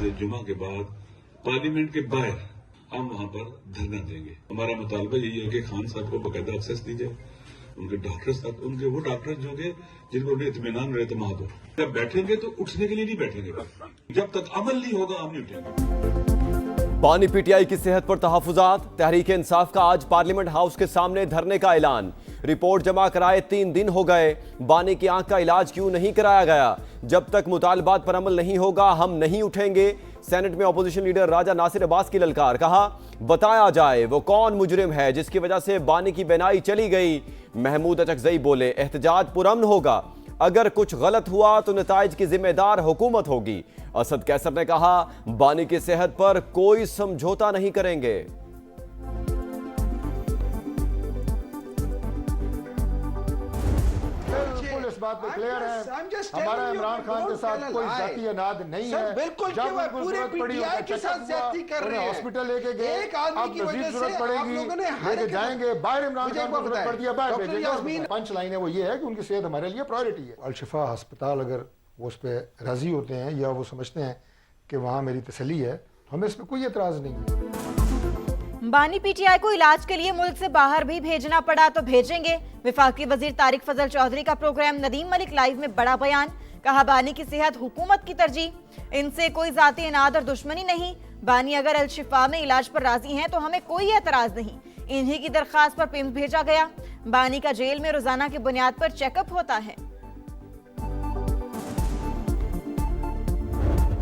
नमाज जुमा के बाद पार्लियामेंट के बाहर हम वहां पर धरना देंगे। हमारा मुतालबा यही है कि खान साहब को बाकायदा एक्सेस दी जाए, उनके डॉक्टर्स तक, उनके वो डॉक्टर जो कि जिनको उन्हें इत्मीनान और एतमाद हो। जब बैठेंगे तो उठने के लिए नहीं बैठेंगे, जब तक अमल नहीं होगा हम नहीं उठेंगे। बानी पीटीआई की सेहत पर तहफुजात, तहरीक इंसाफ का आज पार्लियामेंट हाउस के सामने धरने का ऐलान। रिपोर्ट जमा कराए 3 दिन हो गए, बानी की आंख का इलाज क्यों नहीं कराया गया? जब तक मुतालबात पर अमल नहीं होगा हम नहीं उठेंगे। सेनेट में अपोजिशन लीडर राजा नासिर अब्बास की ललकार, कहा बताया जाए वो कौन मुजरिम है जिसकी वजह से बानी की बेनाई चली गई। महमूद अचकजई बोले एहतजाज पुरअमन होगा, अगर कुछ गलत हुआ तो नताइज की जिम्मेदार हुकूमत होगी। असद कैसर ने कहा बानी की सेहत पर कोई समझौता नहीं करेंगे। इस बात पे क्लियर है, हमारा इमरान खान के साथ कोई जाती अनाद नहीं है। बिल्कुल जब उनको जरूरत पड़ी के साथ ज्यादती कर रहे हैं, हॉस्पिटल लेके गए, एक आदमी की वजह से जरूरत पड़ेगी लेके जाएंगे, बाहर इमरान खान को जरूरत पड़ दिया बाहर भेजेंगे। पंच लाइन है वो ये है कि उनकी सेहत हमारे लिए प्रायोरिटी है। अल-शिफा अस्पताल अगर वो उस पर राजी होते हैं या वो समझते हैं कि वहाँ मेरी तसल्ली है, हमें इस पर कोई एतराज नहीं है। बानी पीटीआई को इलाज के लिए मुल्क से बाहर भी भेजना पड़ा तो भेजेंगे। विफाकी वजीर तारिक फजल चौधरी का प्रोग्राम नदीम मलिक लाइव में बड़ा बयान, कहा बानी की सेहत हुकूमत की तरजीह, इनसे कोई जाती इनाद और दुश्मनी नहीं। बानी अगर अल शिफा में इलाज पर राजी हैं तो हमें कोई एतराज नहीं। इन्हीं की दरखास्त पर पिम्स भेजा गया। बानी का जेल में रोजाना की बुनियाद पर चेकअप होता है।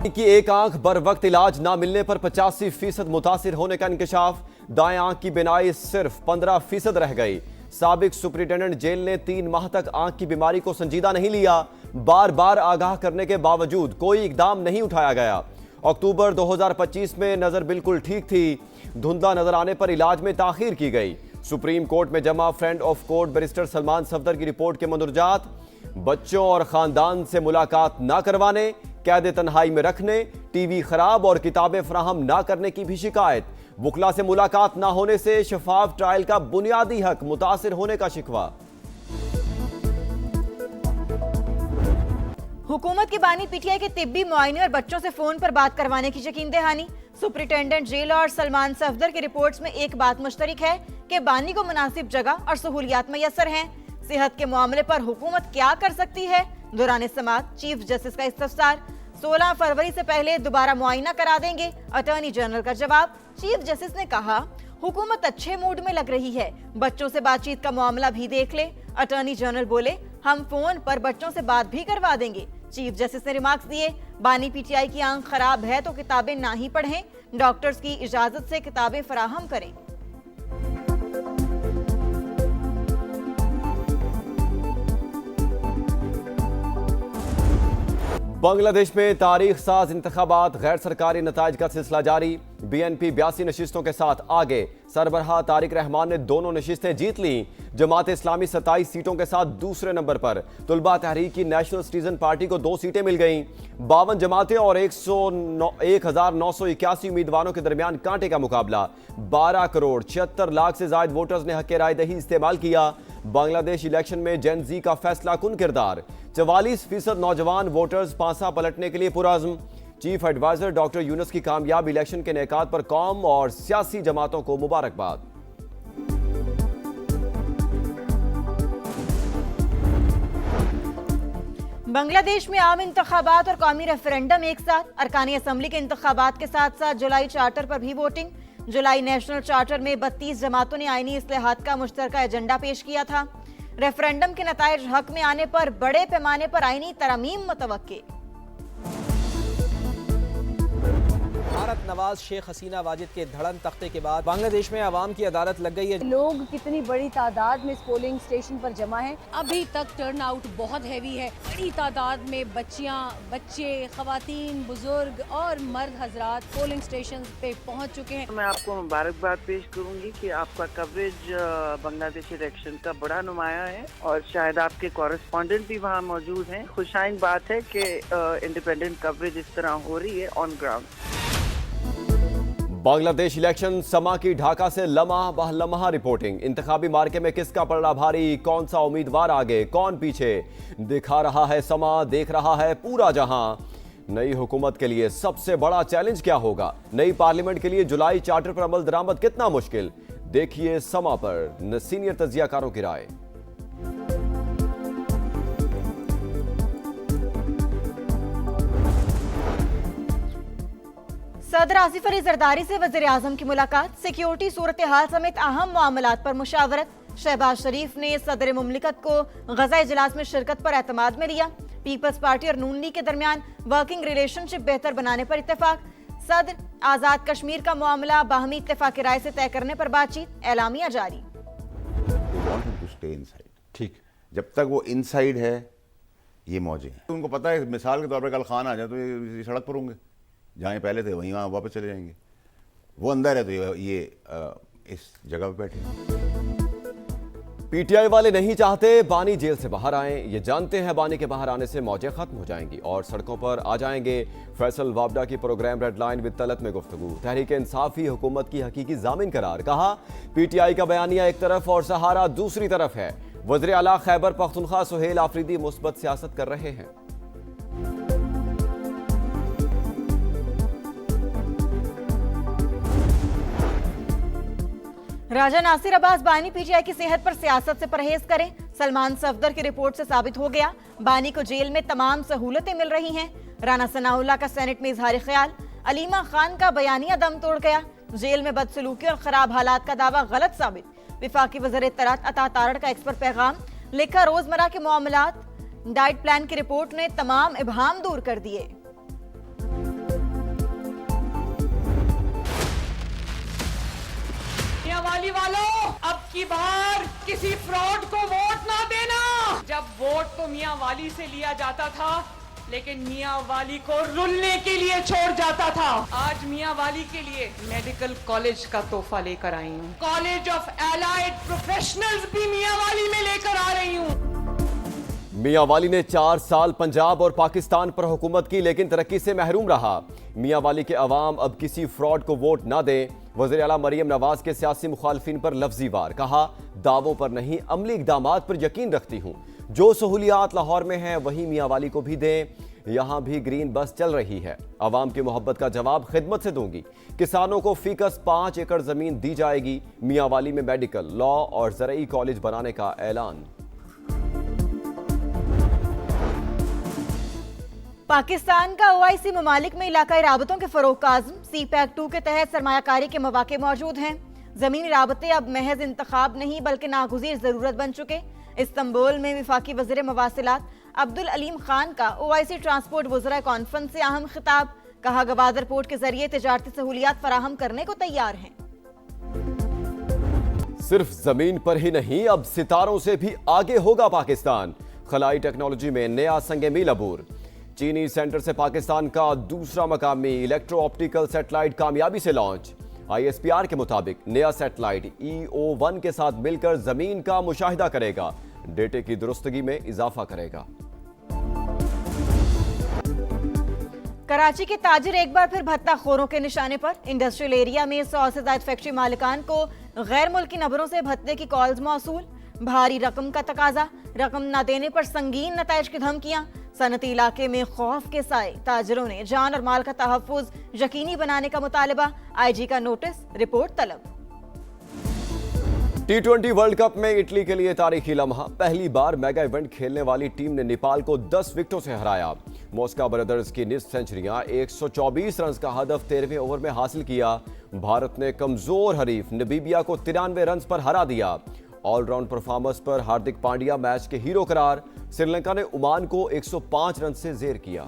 की एक आंख बर वक्त इलाज ना मिलने पर 85% मुतासिर होने का इंकशाफ, दाएं आंख की बिनाई सिर्फ 15% रह गई। साबिक सुपरिटेंडेंट जेल ने 3 माह तक आंख की बीमारी को संजीदा नहीं लिया। बार बार आगाह करने के बावजूद कोई इकदाम नहीं उठाया गया। अक्टूबर 2025 में नजर बिल्कुल ठीक थी, धुंधला नजर आने पर इलाज में ताखीर की गई। सुप्रीम कोर्ट में जमा friend of court barrister Salman Safdar की रिपोर्ट के मंदरुजात, बच्चों और खानदान से मुलाकात ना करवाने, कैद तन्हाई में रखने, टीवी खराब और किताबें फराहम ना करने की भी शिकायत। वकला से मुलाकात ना होने से शफाफ ट्रायल का बुनियादी हक मुतासिर होने का शिकवा। हुकूमत की बानी पीटीआई के तिब्बी मुआयने और बच्चों से फोन पर बात करवाने की यकीन दहानी। सुपरिटेंडेंट जेल और सलमान सफदर की रिपोर्ट्स में एक बात मुश्तरक है कि बानी को मुनासिब जगह और सहूलियात मैसर हैं। सेहत के मामले पर हुकूमत क्या कर सकती है? दौरान समाअत चीफ जस्टिस का इस्तफसार, 16 फरवरी से पहले दोबारा मुआयना करा देंगे, अटॉर्नी जनरल का जवाब। चीफ जस्टिस ने कहा हुकूमत अच्छे मूड में लग रही है, बच्चों से बातचीत का मामला भी देख ले। अटॉर्नी जनरल बोले हम फोन पर बच्चों से बात भी करवा देंगे। चीफ जस्टिस ने रिमार्क्स दिए बानी पीटीआई की आंख खराब है तो किताबें ना ही पढ़ें, डॉक्टर्स की इजाजत से किताबें फराहम करें। बांग्लादेश में तारीख साज इंतखाबात, गैर सरकारी नताइज का सिलसिला जारी। बीएनपी 82 नशिस्तों के साथ आगे, सरबराह तारिक रहमान ने दोनों नशिस्तें जीत ली। जमात इस्लामी 27 सीटों के साथ दूसरे नंबर पर। तुलबा तहरीक की नेशनल सिटीजन पार्टी को 2 सीटें मिल गईं। 52 जमातें और 1981 उम्मीदवारों के दरमियान कांटे का मुकाबला। 12 करोड़ 76 लाख से ज्यादा वोटर्स ने हक राय दही इस्तेमाल किया। बांग्लादेश इलेक्शन में जेन जी का फैसला कुन किरदार, 44% नौजवान वोटर्स पांसा पलटने के लिए पुरअज़्म। चीफ एडवाइजर डॉक्टर यूनुस की कामयाब इलेक्शन के नेकात पर कौम और सियासी जमातों को मुबारकबाद। बांग्लादेश में आम इंतखाबात और कौमी रेफरेंडम एक साथ। अरकानी असम्बली के इंतखाबात के साथ साथ जुलाई चार्टर पर भी वोटिंग। जुलाई नेशनल चार्टर में 32 जमातों ने आईनी इस्लाहात का मुश्तरका एजेंडा पेश किया था। रेफरेंडम के नताइज हक में आने पर बड़े पैमाने पर आईनी तरमीम मुतवक्के। भारत नवाज शेख हसीना वाजिद के धड़न तख्ते के बाद बांग्लादेश में आवाम की अदालत लग गई है। लोग कितनी बड़ी तादाद में इस पोलिंग स्टेशन पर जमा हैं। अभी तक टर्न आउट बहुत हैवी है। बड़ी तादाद में बच्चियां, बच्चे, खवातीन, बुजुर्ग और मर्द हजरात पोलिंग स्टेशन पे पहुंच चुके हैं। मैं आपको मुबारकबाद पेश करूंगी कि आपका कवरेज बांग्लादेश इलेक्शन का बड़ा नुमाया है और शायद आपके कॉरेस्पॉन्डेंट भी वहाँ मौजूद हैं। खुशाइन बात है कि इंडिपेंडेंट कवरेज इस तरह हो रही है ऑन ग्राउंड। बांग्लादेश इलेक्शन समा की ढाका से लम्हा बह लम्हा रिपोर्टिंग। इंतखाबी मार्के में किसका पलड़ा भारी, कौन सा उम्मीदवार आगे, कौन पीछे, दिखा रहा है समा, देख रहा है पूरा जहां। नई हुकूमत के लिए सबसे बड़ा चैलेंज क्या होगा? नई पार्लियामेंट के लिए जुलाई चार्टर पर अमल दरामद कितना मुश्किल? देखिए समा पर सीनियर तज्जियाकारों की राय। सदर आसिफ अली जरदारी से वज़ीर आज़म की मुलाकात, सिक्योरिटी सूरत हाल समेत अहम मामलात पर मुशावरत। शहबाज शरीफ ने सदर मुमलिकत को गज़ा इजलास में शिरकत पर एतमाद में लिया। पीपल्स पार्टी और नून लीग के दरमियान वर्किंग रिलेशनशिप बेहतर बनाने पर इत्तेफाक। सदर आजाद कश्मीर का मामला बाहमी इत्तेफाक राय से तय करने पर बातचीत, एलामिया जारी। ठीक, जब तक वो इनसाइड है ये मौजे हैं। उनको पता है मिसाल के तौर पर कल खान आ जाए तो ये सड़क पर होंगे, जहाँ पहले थे वहीं वहाँ वापस चले जाएंगे। वो अंदर है तो ये इस जगह पे बैठे। पीटीआई वाले नहीं चाहते बानी जेल से बाहर आए। ये जानते हैं बानी के बाहर आने से मौजें खत्म हो जाएंगी और सड़कों पर आ जाएंगे। फैसल वाबडा की programme red line with Talat में गुफ्तगू। तहरीक इंसाफ ही हुकूमत की हकीकी जामिन करार। कहा पीटीआई का बयानिया एक तरफ और सहारा दूसरी तरफ है। वज़ीर आला खैबर पख्तूनख्वा सुहेल आफरीदी मुस्बत सियासत कर रहे हैं। राजा नासिर अब्बास बानी पीटीआई की सेहत पर सियासत से परहेज करें। सलमान सफदर की रिपोर्ट से साबित हो गया, बानी को जेल में तमाम सहूलतें मिल रही हैं। राना सनाउल्लाह का सेनेट में इजहार ख्याल। अलीमा खान का बयानिया दम तोड़ गया। जेल में बदसलूकी और खराब हालात का दावा गलत साबित। विफाकी वज़ीर इत्तलात अता तारड़ का एक्स पर पैगाम। लिखा रोजमर्रा के मामलात, डाइट प्लान की रिपोर्ट ने तमाम इबहाम दूर कर दिए। वाली वालों, अब की बार किसी फ्रॉड को वोट ना देना। जब वोट तो मियां वाली से लिया जाता था, लेकिन मियां वाली को रुलने के लिए छोड़ जाता था। आज मियां वाली के लिए मेडिकल कॉलेज का तोहफा लेकर आई हूँ। कॉलेज ऑफ एलाइड प्रोफेशनल्स भी मियां वाली में लेकर आ रही हूँ। मियां वाली ने 4 साल पंजाब और पाकिस्तान पर हुकूमत की, लेकिन तरक्की से महरूम रहा। मियां वाली के अवाम अब किसी फ्रॉड को वोट ना दें। वज़ीर आला मरियम नवाज के सियासी मुखालफिन पर लफ्जी वार। कहा दावों पर नहीं, अमली इक़दामात पर यकीन रखती हूँ। जो सहूलियात लाहौर में हैं वहीं मियां वाली को भी दें। यहाँ भी ग्रीन बस चल रही है। अवाम की मोहब्बत का जवाब खिदमत से दूंगी। किसानों को फीकस 5 एकड़ जमीन दी जाएगी। मियां वाली में मेडिकल, लॉ और ज़रई कॉलेज बनाने का ऐलान। पाकिस्तान का ओआईसी ममालिक में इलाकाई राबतों के फरोग का आज़म। सीपैक 2 के तहत सरमायाकारी के मौके मौजूद हैं। जमीनी राबते अब महज इंतखाब नहीं बल्कि नागुज़ीर ज़रूरत बन चुके। इस्तांबुल में वफाकी वज़ीर मवासिलात अब्दुल अलीम खान का ओआईसी ट्रांसपोर्ट वज़रा कॉन्फ्रेंस से अहम खिताब। कहा गवादर पोर्ट के जरिए तिजारती सहूलियात फराहम करने को तैयार हैं। सिर्फ जमीन पर ही नहीं, अब सितारों से भी आगे होगा पाकिस्तान। खलाई टेक्नोलॉजी में नया संगे मील अबूर। चीनी सेंटर से पाकिस्तान का दूसरा मकामी इलेक्ट्रो ऑप्टिकल सैटेलाइट कामयाबी से लॉन्च। आईएसपीआर के मुताबिक नया सैटेलाइट EO1 के साथ मिलकर जमीन का मुशाहिदा करेगा, डेटे की दुरुस्तगी में इजाफा करेगा। कराची के ताजिर एक बार फिर भत्ताखोरों के निशाने पर। इंडस्ट्रियल एरिया में 100 से ज्यादा फैक्ट्री मालिकान को गैर मुल्की नंबरों से भत्ते की कॉल्स मौसूल। भारी रकम का तकाजा, रकम न देने पर संगीन नताइज की धमकियां। सनती इलाके में खौफ के साए ताजिरों ने जान और माल का तहफ्फुज यकीनी बनाने का मुतालबा। आईजी का नोटिस, रिपोर्ट तलब। T20 वर्ल्ड कप में इटली के लिए तारीखी लम्हा। पहली बार मेगा इवेंट खेलने वाली टीम ने नेपाल को 10 विकेटों से हराया। मॉस्का ब्रदर्स की निस्फ सेंचुरियां 124 रन का हदफ 13वें ओवर में हासिल किया। भारत ने कमजोर हरीफ नमीबिया को 93 रन पर हरा दिया। ऑलराउंड परफॉर्मेंस पर हार्दिक पांड्या मैच के हीरो करार। श्रीलंका ने ओमान को 105 रन से जेर किया।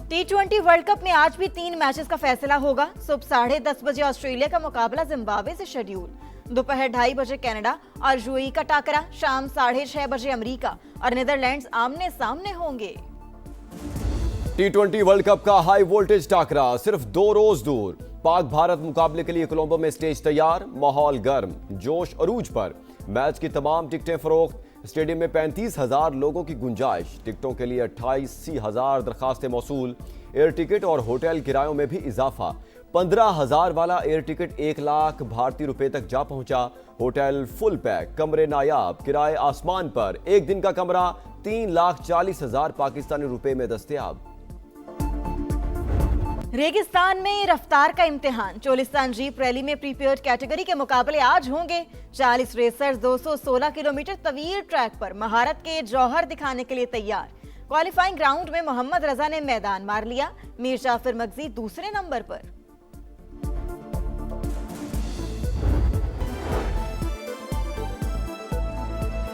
T20 वर्ल्ड कप में आज भी 3 मैचेस का फैसला होगा। सुबह 10:30 बजे ऑस्ट्रेलिया का मुकाबला जिम्बाब्वे से शेड्यूल। दोपहर 2:30 बजे कनाडा और यूएई का टाकरा। शाम 6:30 बजे अमेरिका और नीदरलैंड्स आमने सामने होंगे। T20 वर्ल्ड कप का हाई वोल्टेज टाकरा सिर्फ 2 रोज दूर। पाक भारत मुकाबले के लिए कोलंबो में स्टेज तैयार। माहौल गर्म, जोश अरूज पर। मैच की तमाम टिकटें फरोख्त। स्टेडियम में 35,000 लोगों की गुंजाइश। टिकटों के लिए 88,000 दरखास्तें मौसूल। एयर टिकट और होटल किरायों में भी इजाफा। 15,000 वाला एयर टिकट 1 लाख भारतीय रुपए तक जा पहुंचा। होटल फुल पैक, कमरे नायाब, किराए आसमान पर। एक दिन का कमरा 3,40,000 पाकिस्तानी रुपए में दस्तयाब। रेगिस्तान में रफ्तार का इम्तिहान। चोलिस्तान जीप रैली में प्रीपेयर्ड कैटेगरी के मुकाबले आज होंगे। 40 रेसर्स 216 किलोमीटर तवील ट्रैक पर महारत के जौहर दिखाने के लिए तैयार। क्वालिफाइंग ग्राउंड में मोहम्मद रजा ने मैदान मार लिया। मीर जाफर मगजी दूसरे नंबर पर।